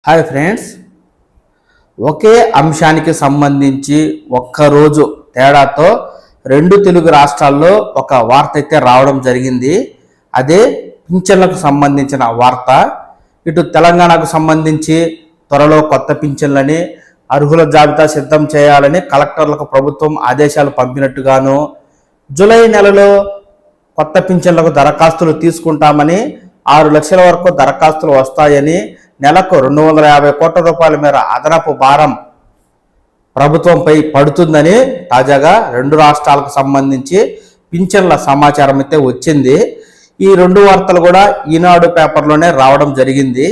Hi friends, ఒకే అంశానికి సంబంధించి ఒక్కరోజు తేడాతో రెండు తెలుగు రాష్ట్రాల్లో ఒక వార్త అయితే రావడం జరిగింది. అదే పింఛన్లకు సంబంధించిన వార్త. ఇటు తెలంగాణకు సంబంధించి త్వరలో కొత్త పింఛన్లని అర్హుల జాబితా సిద్ధం చేయాలని కలెక్టర్లకు ప్రభుత్వం ఆదేశాలు పంపినట్టుగాను, జూలై నెలలో కొత్త పింఛన్లకు దరఖాస్తులు తీసుకుంటామని 6 లక్షల వరకు దరఖాస్తులు వస్తాయని, నెలకు 250 కోట్ల రూపాయల మేర అదనపు భారం ప్రభుత్వంపై పడుతుందని తాజాగా రెండు రాష్ట్రాలకు సంబంధించి పింఛన్ల సమాచారం అయితే వచ్చింది. ఈ రెండు వార్తలు కూడా ఈనాడు పేపర్లోనే రావడం జరిగింది.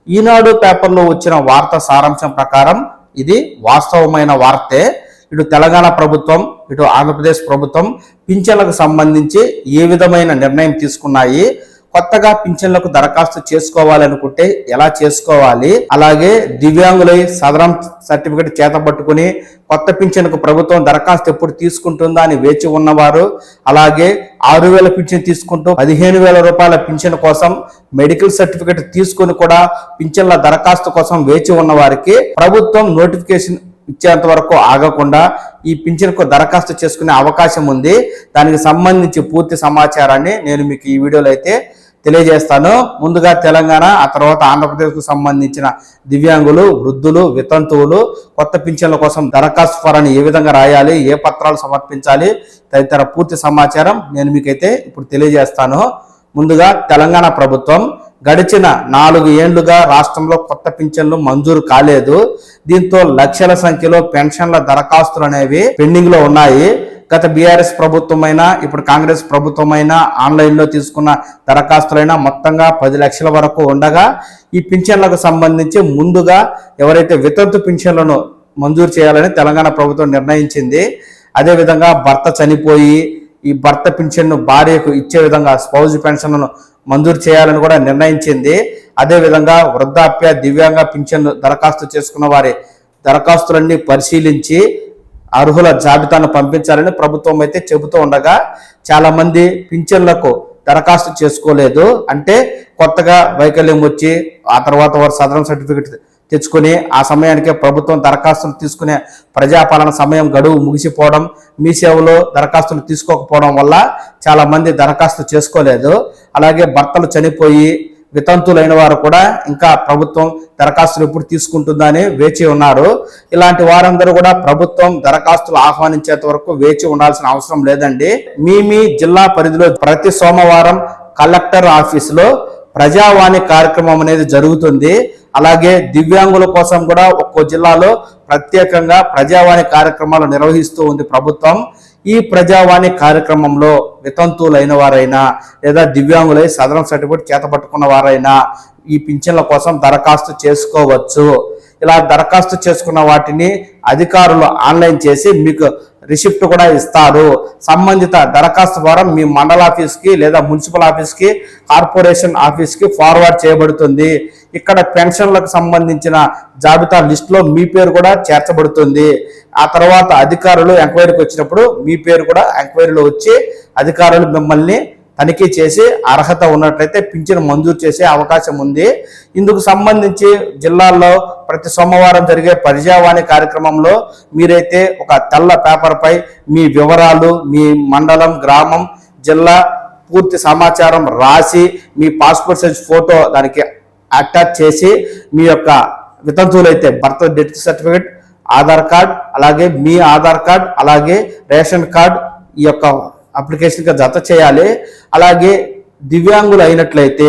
ఈనాడు పేపర్లో వచ్చిన వార్త సారాంశం ప్రకారం ఇది వాస్తవమైన వార్తే. ఇటు తెలంగాణ ప్రభుత్వం, ఇటు ఆంధ్రప్రదేశ్ ప్రభుత్వం పింఛన్లకు సంబంధించి ఏ విధమైన నిర్ణయం తీసుకున్నాయి, కొత్తగా పింఛన్లకు దరఖాస్తు చేసుకోవాలనుకుంటే ఎలా చేసుకోవాలి, అలాగే దివ్యాంగులై సదరం సర్టిఫికెట్ చేతబట్టుకుని కొత్త పింఛన్కు ప్రభుత్వం దరఖాస్తు ఎప్పుడు తీసుకుంటుందా అని వేచి ఉన్నవారు, అలాగే 6,000 పింఛన్ తీసుకుంటూ 15,000 రూపాయల పింఛన్ కోసం మెడికల్ సర్టిఫికెట్ తీసుకుని కూడా పింఛన్ల దరఖాస్తు కోసం వేచి ఉన్న వారికి ప్రభుత్వం నోటిఫికేషన్ ఇచ్చేంత వరకు ఆగకుండా ఈ పింఛన్కు దరఖాస్తు చేసుకునే అవకాశం ఉంది. దానికి సంబంధించి పూర్తి సమాచారాన్ని నేను మీకు ఈ వీడియోలో అయితే తెలియజేస్తాను. ముందుగా తెలంగాణ, ఆ తర్వాత ఆంధ్రప్రదేశ్కు సంబంధించిన దివ్యాంగులు, వృద్ధులు, వితంతువులు కొత్త పింఛన్ల కోసం దరఖాస్తు ఫారాన్ని ఏ విధంగా రాయాలి, ఏ పత్రాలు సమర్పించాలి తదితర పూర్తి సమాచారం నేను మీకైతే ఇప్పుడు తెలియజేస్తాను. ముందుగా తెలంగాణ ప్రభుత్వం గడిచిన 4 ఏళ్లుగా రాష్ట్రంలో కొత్త పింఛన్లు మంజూరు కాలేదు. దీంతో లక్షల సంఖ్యలో పెన్షన్ల దరఖాస్తులు అనేవి పెండింగ్ లో ఉన్నాయి. గత బీఆర్ఎస్ ప్రభుత్వమైనా, ఇప్పుడు కాంగ్రెస్ ప్రభుత్వమైనా ఆన్లైన్లో తీసుకున్న దరఖాస్తులైనా మొత్తంగా 10 లక్షల వరకు ఉండగా, ఈ పింఛన్లకు సంబంధించి ముందుగా ఎవరైతే వితంతు పింఛన్లను మంజూరు చేయాలని తెలంగాణ ప్రభుత్వం నిర్ణయించింది. అదేవిధంగా భర్త చనిపోయి ఈ భర్త పింఛన్ను భార్యకు ఇచ్చే విధంగా స్పౌజ్ పెన్షన్లను మంజూరు చేయాలని కూడా నిర్ణయించింది. అదేవిధంగా వృద్ధాప్య, దివ్యాంగ పింఛన్ దరఖాస్తు చేసుకున్న వారి దరఖాస్తులన్నీ పరిశీలించి అర్హుల జాబితాను పంపించాలని ప్రభుత్వం అయితే చెబుతూ ఉండగా, చాలా మంది పింఛన్లకు దరఖాస్తు చేసుకోలేదు. అంటే కొత్తగా వైకల్యం వచ్చి ఆ తర్వాత వారు సదరం సర్టిఫికెట్ తెచ్చుకొని ఆ సమయానికే ప్రభుత్వం దరఖాస్తులు తీసుకునే ప్రజాపాలన సమయం గడువు ముగిసిపోవడం, మీ సేవలో దరఖాస్తులు తీసుకోకపోవడం వల్ల చాలా మంది దరఖాస్తు చేసుకోలేదు. అలాగే భర్తలు చనిపోయి వితంతులైన వారు కూడా ఇంకా ప్రభుత్వం దరఖాస్తులు ఎప్పుడు తీసుకుంటుందా అని వేచి ఉన్నారు. ఇలాంటి వారందరూ కూడా ప్రభుత్వం దరఖాస్తులు ఆహ్వానించేంత వరకు వేచి ఉండాల్సిన అవసరం లేదండి. మీ జిల్లా పరిధిలో ప్రతి సోమవారం కలెక్టర్ ఆఫీసులో ప్రజావాణి కార్యక్రమం అనేది జరుగుతుంది. అలాగే దివ్యాంగుల కోసం కూడా ఒక్కో జిల్లాలో ప్రత్యేకంగా ప్రజావాణి కార్యక్రమాలు నిర్వహిస్తూ ఉంది ప్రభుత్వం. ఈ ప్రజావాణి కార్యక్రమంలో వితంతువులైన వారైనా లేదా దివ్యాంగులై సదరం సర్టిఫికేట్ చేతపట్టుకున్న వారైనా ఈ పింఛన్ల కోసం దరఖాస్తు చేసుకోవచ్చు. ఇలా దరఖాస్తు చేసుకున్న వాటిని అధికారులు ఆన్లైన్ చేసి మీకు రిసిప్ట్ కూడా ఇస్తారు. సంబంధిత దరఖాస్తు ఫారం మీ మండల ఆఫీస్కి లేదా మున్సిపల్ ఆఫీస్కి, కార్పొరేషన్ ఆఫీస్కి ఫార్వర్డ్ చేయబడుతుంది. ఇక్కడ పెన్షన్లకు సంబంధించిన జాబితా లిస్టులో మీ పేరు కూడా చేర్చబడుతుంది. ఆ తర్వాత అధికారులు ఎంక్వైరీకి వచ్చినప్పుడు మీ పేరు కూడా ఎంక్వైరీలో వచ్చి అధికారులు మిమ్మల్ని తనిఖీ చేసి అర్హత ఉన్నట్లయితే పింఛను మంజూరు చేసే అవకాశం ఉంది. ఇందుకు సంబంధించి జిల్లాల్లో ప్రతి సోమవారం జరిగే ప్రజావాణి కార్యక్రమంలో మీరైతే ఒక తెల్ల పేపర్పై మీ వివరాలు, మీ మండలం, గ్రామం, జిల్లా పూర్తి సమాచారం రాసి మీ పాస్పోర్ట్ సైజ్ ఫోటో దానికి అటాచ్ చేసి మీ యొక్క వితంతువులైతే birth death certificate, Aadhaar card, అలాగే మీ ఆధార్ కార్డ్, అలాగే రేషన్ కార్డ్ ఈ యొక్క అప్లికేషన్గా జత చేయాలి. అలాగే దివ్యాంగులు అయినట్లయితే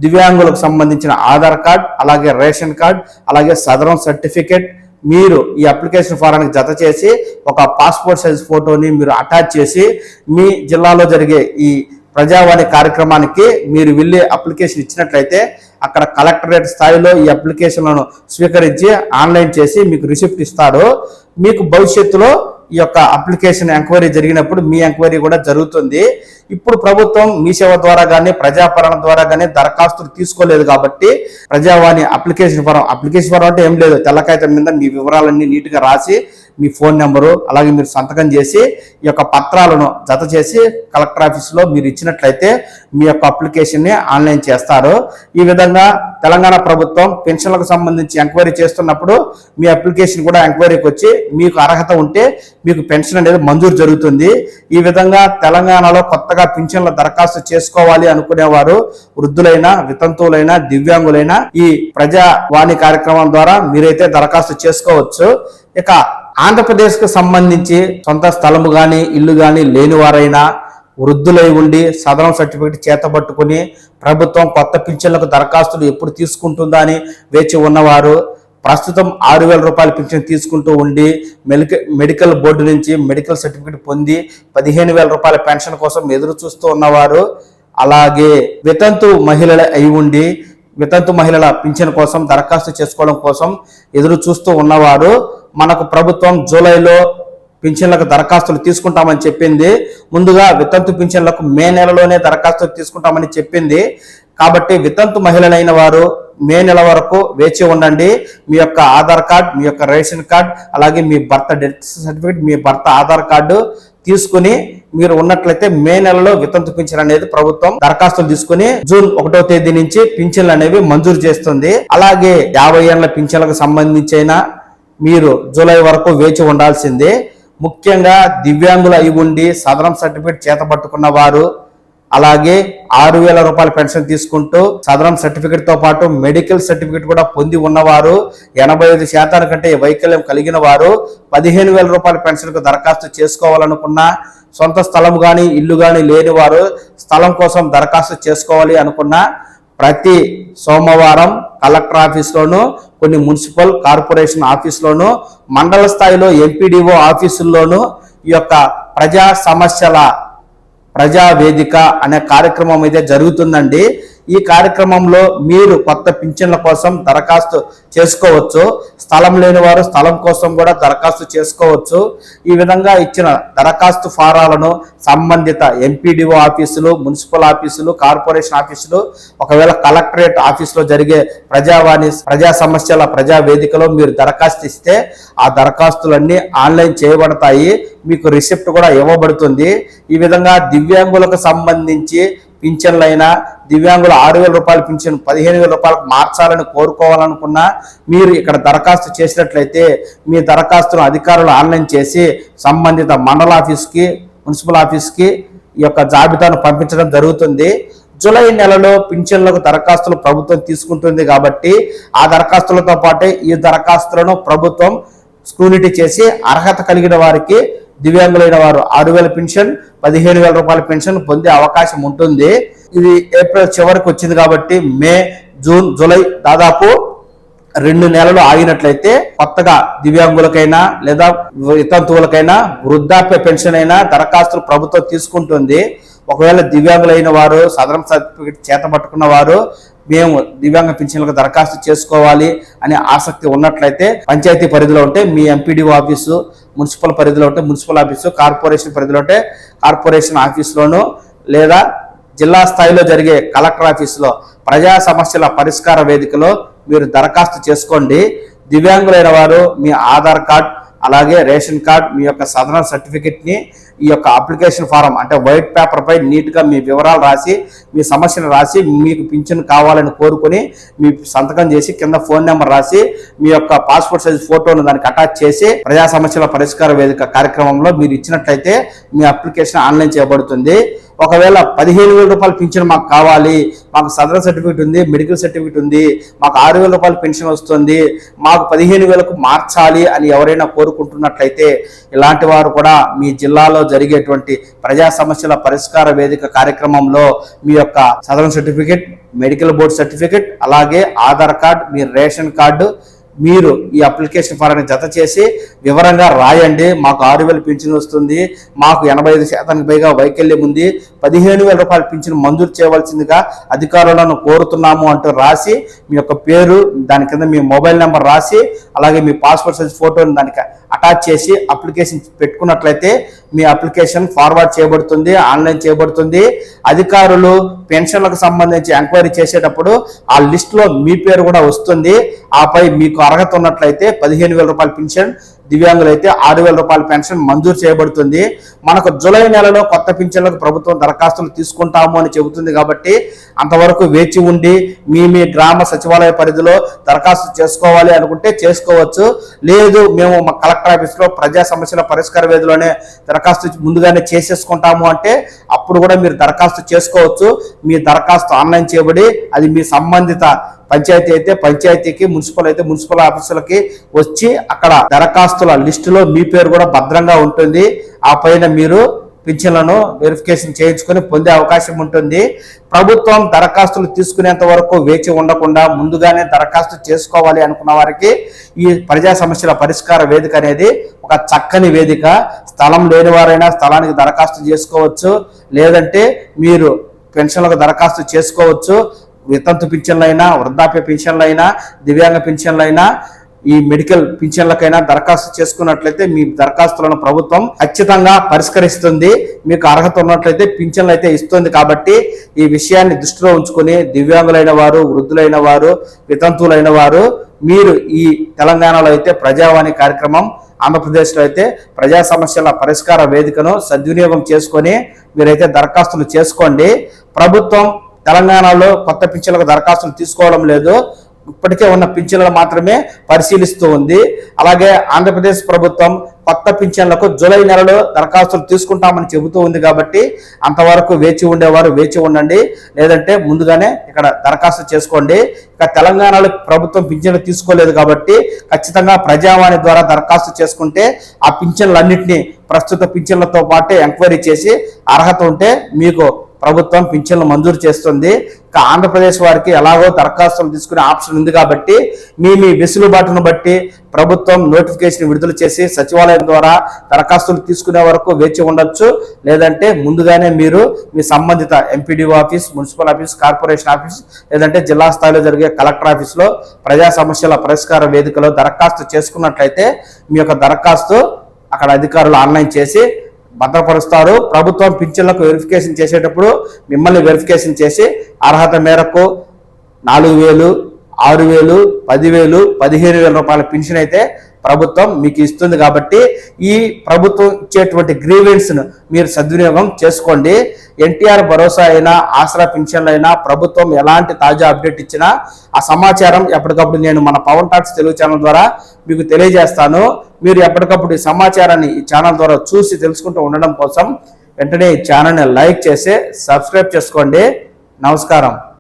దివ్యాంగులకు సంబంధించిన ఆధార్ కార్డ్, అలాగే రేషన్ కార్డ్, అలాగే సదరం సర్టిఫికేట్ మీరు ఈ అప్లికేషన్ ఫారానికి జత చేసి ఒక పాస్పోర్ట్ సైజ్ ఫోటోని మీరు అటాచ్ చేసి మీ జిల్లాలో జరిగే ఈ ప్రజావాణి కార్యక్రమానికి మీరు వెళ్ళి అప్లికేషన్ ఇచ్చినట్లయితే అక్కడ కలెక్టరేట్ స్థాయిలో ఈ అప్లికేషన్లను స్వీకరించి ఆన్లైన్ చేసి మీకు రిసిప్ట్ ఇస్తారు. మీకు భవిష్యత్తులో ఈ యొక్క అప్లికేషన్ ఎంక్వైరీ జరిగినప్పుడు మీ ఎంక్వైరీ కూడా జరుగుతుంది. ఇప్పుడు ప్రభుత్వం మీ సేవ ద్వారా కానీ ప్రజాపాలన ద్వారా కానీ దరఖాస్తులు తీసుకోలేదు కాబట్టి ప్రజావాణి అప్లికేషన్ ఫారం అంటే ఏం లేదు, తెల్ల కాగితం మీద మీ వివరాలన్నీ నీట్గా రాసి మీ ఫోన్ నెంబరు అలాగే మీరు సంతకం చేసి ఈ యొక్క పత్రాలను జత చేసి కలెక్టర్ ఆఫీస్లో మీరు ఇచ్చినట్లయితే మీ యొక్క అప్లికేషన్ని ఆన్లైన్ చేస్తారు. ఈ విధంగా తెలంగాణ ప్రభుత్వం పెన్షన్లకు సంబంధించి ఎంక్వైరీ చేస్తున్నప్పుడు మీ అప్లికేషన్ కూడా ఎంక్వైరీకి వచ్చి మీకు అర్హత ఉంటే మీకు పెన్షన్ అనేది మంజూరు జరుగుతుంది. ఈ విధంగా తెలంగాణలో కొత్తగా పింఛన్ల దరఖాస్తు చేసుకోవాలి అనుకునేవారు వృద్ధులైనా వితంతువులైనా దివ్యాంగులైనా ఈ ప్రజావాణి కార్యక్రమం ద్వారా మీరైతే దరఖాస్తు చేసుకోవచ్చు. ఇక ఆంధ్రప్రదేశ్ కు సంబంధించి సొంత స్థలము గాని ఇల్లు గాని లేని వారైనా వృద్ధులై ఉండి సదరం సర్టిఫికేట్ చేతబట్టుకుని ప్రభుత్వం కొత్త పింఛన్లకు దరఖాస్తులు ఎప్పుడు తీసుకుంటుందా అని వేచి ఉన్నవారు, ప్రస్తుతం 6,000 రూపాయల పింఛన్ తీసుకుంటూ ఉండి మెడికల్ బోర్డు నుంచి మెడికల్ సర్టిఫికేట్ పొంది 15,000 రూపాయల పెన్షన్ కోసం ఎదురు చూస్తూ ఉన్నవారు, అలాగే వితంతు మహిళలు అయి ఉండి వితంతు మహిళల పింఛన్ కోసం దరఖాస్తు చేసుకోవడం కోసం ఎదురు చూస్తూ ఉన్నవారు, మనకు ప్రభుత్వం జూలైలో పింఛన్లకు దరఖాస్తులు తీసుకుంటామని చెప్పింది. ముందుగా వితంతు పింఛన్లకు మే నెలలోనే దరఖాస్తులు తీసుకుంటామని చెప్పింది. కాబట్టి వితంతు మహిళలైన వారు మే నెల వరకు వేచి ఉండండి. మీ యొక్క ఆధార్ కార్డ్, మీ యొక్క రేషన్ కార్డ్, అలాగే మీ భర్త డెత్ సర్టిఫికేట్, మీ భర్త ఆధార్ కార్డు తీసుకుని మీరు ఉన్నట్లయితే మే నెలలో వితంతు పింఛన్ అనేది ప్రభుత్వం దరఖాస్తులు తీసుకుని జూన్ 1వ తేదీ నుంచి పింఛన్లు అనేవి మంజూరు చేస్తుంది. అలాగే 50 ఏళ్ల పింఛన్లకు సంబంధించిన మీరు జూలై వరకు వేచి ఉండాల్సిందే. ముఖ్యంగా దివ్యాంగులు అయి ఉండి సదరం సర్టిఫికేట్ చేతబట్టుకున్న వారు, అలాగే 6,000 రూపాయల పెన్షన్ తీసుకుంటూ సదరం సర్టిఫికేట్ తో పాటు మెడికల్ సర్టిఫికేట్ కూడా పొంది ఉన్నవారు, 85% కంటే వైకల్యం కలిగిన వారు, 15,000 రూపాయల పెన్షన్ కు దరఖాస్తు చేసుకోవాలనుకున్న, సొంత స్థలం గాని ఇల్లు గాని లేని వారు స్థలం కోసం దరఖాస్తు చేసుకోవాలి అనుకున్న ప్రతి సోమవారం కలెక్టర్ ఆఫీస్లోను, కొన్ని మున్సిపల్ కార్పొరేషన్ ఆఫీసులోను, మండల స్థాయిలో ఎంపీడీఓ ఆఫీసుల్లోనూ ఈ యొక్క ప్రజా సమస్యల ప్రజా వేదిక అనే కార్యక్రమం అయితే జరుగుతుందండి. ఈ కార్యక్రమంలో మీరు కొత్త పింఛన్ల కోసం దరఖాస్తు చేసుకోవచ్చు. స్థలం లేని వారు స్థలం కోసం కూడా దరఖాస్తు చేసుకోవచ్చు. ఈ విధంగా ఇచ్చిన దరఖాస్తు ఫారాలను సంబంధిత ఎంపీడీఓ ఆఫీసులు, మున్సిపల్ ఆఫీసులు, కార్పొరేషన్ ఆఫీసులు, ఒకవేళ కలెక్టరేట్ ఆఫీసులో జరిగే ప్రజావాణి ప్రజా సమస్యల ప్రజా వేదికలో మీరు దరఖాస్తు ఇస్తే ఆ దరఖాస్తులన్నీ ఆన్లైన్ చేయబడతాయి. మీకు రిసిప్ట్ కూడా ఇవ్వబడుతుంది. ఈ విధంగా దివ్యాంగులకు సంబంధించి పింఛన్లైనా, దివ్యాంగుల 6,000 రూపాయల పింఛన్ 15,000 రూపాయలకు మార్చాలని కోరుకోవాలనుకున్నా మీరు ఇక్కడ దరఖాస్తు చేసినట్లయితే మీ దరఖాస్తును అధికారులు ఆన్లైన్ చేసి సంబంధిత మండల ఆఫీస్కి, మున్సిపల్ ఆఫీస్కి ఈ యొక్క జాబితాను పంపించడం జరుగుతుంది. జూలై నెలలో పింఛన్లకు దరఖాస్తులు ప్రభుత్వం తీసుకుంటుంది కాబట్టి ఆ దరఖాస్తులతో పాటే ఈ దరఖాస్తులను ప్రభుత్వం స్క్రూనిటీ చేసి అర్హత కలిగిన వారికి, దివ్యాంగులైన వారు 6,000 పెన్షన్, 15,000 రూపాయల పెన్షన్ పొందే అవకాశం ఉంటుంది. ఇది ఏప్రిల్ చివరికి వచ్చింది కాబట్టి మే, జూన్, జూలై దాదాపు 2 నెలలు ఆగినట్లయితే కొత్తగా దివ్యాంగులకైనా లేదా వితంతువులకైనా వృద్ధాప్య పెన్షన్ అయినా దరఖాస్తులు ప్రభుత్వం తీసుకుంటుంది. ఒకవేళ దివ్యాంగులైన వారు సదరం సర్టిఫికేట్ చేతబట్టుకున్న వారు మేము దివ్యాంగ పింఛన్లకు దరఖాస్తు చేసుకోవాలి అనే ఆసక్తి ఉన్నట్లయితే పంచాయతీ పరిధిలో ఉంటే మీ ఎంపీడీఓ ఆఫీసు, మున్సిపల్ పరిధిలో ఉంటే మున్సిపల్ ఆఫీసు, కార్పొరేషన్ పరిధిలో ఉంటే కార్పొరేషన్ ఆఫీసులోను, లేదా జిల్లా స్థాయిలో జరిగే కలెక్టర్ ఆఫీసులో ప్రజా సమస్యల పరిష్కార వేదికలో మీరు దరఖాస్తు చేసుకోండి. దివ్యాంగులైన వారు మీ ఆధార్ కార్డ్, అలాగే రేషన్ కార్డ్, మీ యొక్క సదరన్ సర్టిఫికెట్ని ఈ యొక్క అప్లికేషన్ ఫారం అంటే వైట్ పేపర్ పై నీట్గా మీ వివరాలు రాసి, మీ సమస్యను రాసి, మీకు పింఛన్ కావాలని కోరుకొని మీ సంతకం చేసి కింద ఫోన్ నెంబర్ రాసి మీ యొక్క పాస్పోర్ట్ సైజ్ ఫోటోను దానికి అటాచ్ చేసి ప్రజా సమస్యల పరిష్కార వేదిక కార్యక్రమంలో మీరు ఇచ్చినట్లయితే మీ అప్లికేషన్ ఆన్లైన్ చేయబడుతుంది. ఒకవేళ 15,000 రూపాయల పింఛన్ మాకు కావాలి, మాకు సదరన్ సర్టిఫికేట్ ఉంది, మెడికల్ సర్టిఫికేట్ ఉంది, మాకు 6,000 రూపాయల పెన్షన్ వస్తుంది, మాకు 15,000కు మార్చాలి అని ఎవరైనా కోరుకుంటున్నట్లయితే ఇలాంటి వారు కూడా మీ జిల్లాలో జరిగేటువంటి ప్రజా సమస్యల పరిష్కార వేదిక కార్యక్రమంలో మీ యొక్క southern certificate, medical board certificate, అలాగే ఆధార్ కార్డ్, మీ రేషన్ కార్డు మీరు ఈ అప్లికేషన్ ఫారాన్ని జత చేసి వివరంగా రాయండి. మాకు 6,000 పింఛన్ వస్తుంది, మాకు 85% పైగా వైకల్యం ఉంది, 15,000 రూపాయల పింఛన్ మంజూరు చేయవలసిందిగా అధికారులను కోరుతున్నాము అంటూ రాసి మీ యొక్క పేరు, దాని కింద మీ మొబైల్ నెంబర్ రాసి, అలాగే మీ పాస్పోర్ట్ సైజ్ ఫోటోని దానికి అటాచ్ చేసి అప్లికేషన్ పెట్టుకున్నట్లయితే మీ అప్లికేషన్ ఫార్వర్డ్ చేయబడుతుంది, ఆన్లైన్ చేయబడుతుంది. అధికారులు పెన్షన్లకు సంబంధించి ఎంక్వైరీ చేసేటప్పుడు ఆ లిస్టులో మీ పేరు కూడా వస్తుంది. ఆపై మీకు అర్హత ఉన్నట్లయితే 15,000 రూపాయల పెన్షన్, దివ్యాంగులైతే 6,000 రూపాయల పెన్షన్ మంజూరు చేయబడుతుంది. మనకు జూలై నెలలో కొత్త పింఛన్లకు ప్రభుత్వం దరఖాస్తులు తీసుకుంటాము అని చెబుతుంది కాబట్టి అంతవరకు వేచి ఉండి మీ గ్రామ సచివాలయ పరిధిలో దరఖాస్తు చేసుకోవాలి అనుకుంటే చేసుకోవచ్చు. లేదు మేము మా కలెక్టర్ ఆఫీస్లో ప్రజా సమస్యల పరిష్కార వేదిలోనే దరఖాస్తు ముందుగానే చేసేసుకుంటాము అంటే అప్పుడు కూడా మీరు దరఖాస్తు చేసుకోవచ్చు. మీ దరఖాస్తు ఆన్లైన్ చేయబడి అది మీ సంబంధిత పంచాయతీ అయితే పంచాయతీకి, మున్సిపల్ అయితే మున్సిపల్ ఆఫీసులకి వచ్చి అక్కడ దరఖాస్తుల లిస్టులో మీ పేరు కూడా భద్రంగా ఉంటుంది. ఆ పైన మీరు పింఛన్లను వెరిఫికేషన్ చేయించుకొని పొందే అవకాశం ఉంటుంది. ప్రభుత్వం దరఖాస్తులు తీసుకునేంత వరకు వేచి ఉండకుండా ముందుగానే దరఖాస్తు చేసుకోవాలి అనుకున్న వారికి ఈ ప్రజా సమస్యల పరిష్కార వేదిక అనేది ఒక చక్కని వేదిక. స్థలం లేని వారైనా స్థలానికి దరఖాస్తు చేసుకోవచ్చు, లేదంటే మీరు పెన్షన్లకు దరఖాస్తు చేసుకోవచ్చు. వితంతు పింఛన్లైనా, వృద్ధాప్య పింఛన్లైనా, దివ్యాంగ పింఛన్లైనా, ఈ మెడికల్ పింఛన్లకైనా దరఖాస్తు చేసుకున్నట్లయితే మీ దరఖాస్తులను ప్రభుత్వం ఖచ్చితంగా పరిష్కరిస్తుంది. మీకు అర్హత ఉన్నట్లయితే పింఛన్లు అయితే ఇస్తుంది. కాబట్టి ఈ విషయాన్ని దృష్టిలో ఉంచుకొని దివ్యాంగులైన వారు, వృద్ధులైన వారు, వితంతువులైన వారు మీరు ఈ తెలంగాణలో అయితే ప్రజావాణి కార్యక్రమం, ఆంధ్రప్రదేశ్లో అయితే ప్రజా సమస్యల పరిష్కార వేదికను సద్వినియోగం చేసుకొని మీరైతే దరఖాస్తులు చేసుకోండి. ప్రభుత్వం తెలంగాణలో కొత్త పింఛన్లకు దరఖాస్తులు తీసుకోవడం లేదు, ఇప్పటికే ఉన్న పింఛన్లను మాత్రమే పరిశీలిస్తూ ఉంది. అలాగే ఆంధ్రప్రదేశ్ ప్రభుత్వం కొత్త పింఛన్లకు జూలై నెలలో దరఖాస్తులు తీసుకుంటామని చెబుతూ ఉంది. కాబట్టి అంతవరకు వేచి ఉండేవారు వేచి ఉండండి, లేదంటే ముందుగానే ఇక్కడ దరఖాస్తు చేసుకోండి. ఇక తెలంగాణలో ప్రభుత్వం పింఛన్లు తీసుకోలేదు కాబట్టి ఖచ్చితంగా ప్రజావాణి ద్వారా దరఖాస్తు చేసుకుంటే ఆ పింఛన్లన్నింటినీ ప్రస్తుత పింఛన్లతో పాటే ఎంక్వైరీ చేసి అర్హత ఉంటే మీకు ప్రభుత్వం పింఛన్లు మంజూరు చేస్తుంది. ఇక ఆంధ్రప్రదేశ్ వారికి ఎలాగో దరఖాస్తులు తీసుకునే ఆప్షన్ ఉంది కాబట్టి మీ వెసులుబాటును బట్టి ప్రభుత్వం నోటిఫికేషన్ విడుదల చేసి సచివాలయం ద్వారా దరఖాస్తులు తీసుకునే వరకు వేచి ఉండొచ్చు. లేదంటే ముందుగానే మీరు మీ సంబంధిత MPDO office, municipal office, corporation office, లేదంటే జిల్లా స్థాయిలో జరిగే కలెక్టర్ ఆఫీస్లో ప్రజా సమస్యల పరిష్కార వేదికలో దరఖాస్తు చేసుకున్నట్లయితే మీ యొక్క దరఖాస్తు అక్కడ అధికారులు ఆన్లైన్ చేసి భద్రపరుస్తారు. ప్రభుత్వం పింఛన్లకు వెరిఫికేషన్ చేసేటప్పుడు మిమ్మల్ని వెరిఫికేషన్ చేసి అర్హత మేరకు 4,000, 6,000, 10,000, 15,000 రూపాయల పెన్షన్ అయితే ప్రభుత్వం మీకు ఇస్తుంది. కాబట్టి ఈ ప్రభుత్వం ఇచ్చేటువంటి గ్రీవెన్స్ను మీరు సద్వినియోగం చేసుకోండి. ఎన్టీఆర్ భరోసా అయినా, ఆసరా పెన్షన్లు అయినా ప్రభుత్వం ఎలాంటి తాజా అప్డేట్ ఇచ్చినా ఆ సమాచారం ఎప్పటికప్పుడు నేను మన పవన్ టాక్స్ తెలుగు ఛానల్ ద్వారా మీకు తెలియజేస్తాను. మీరు ఎప్పటికప్పుడు ఈ సమాచారాన్ని ఈ ఛానల్ ద్వారా చూసి తెలుసుకుంటూ ఉండడం కోసం వెంటనే ఈ ఛానల్ని లైక్ చేసి సబ్స్క్రైబ్ చేసుకోండి. నమస్కారం.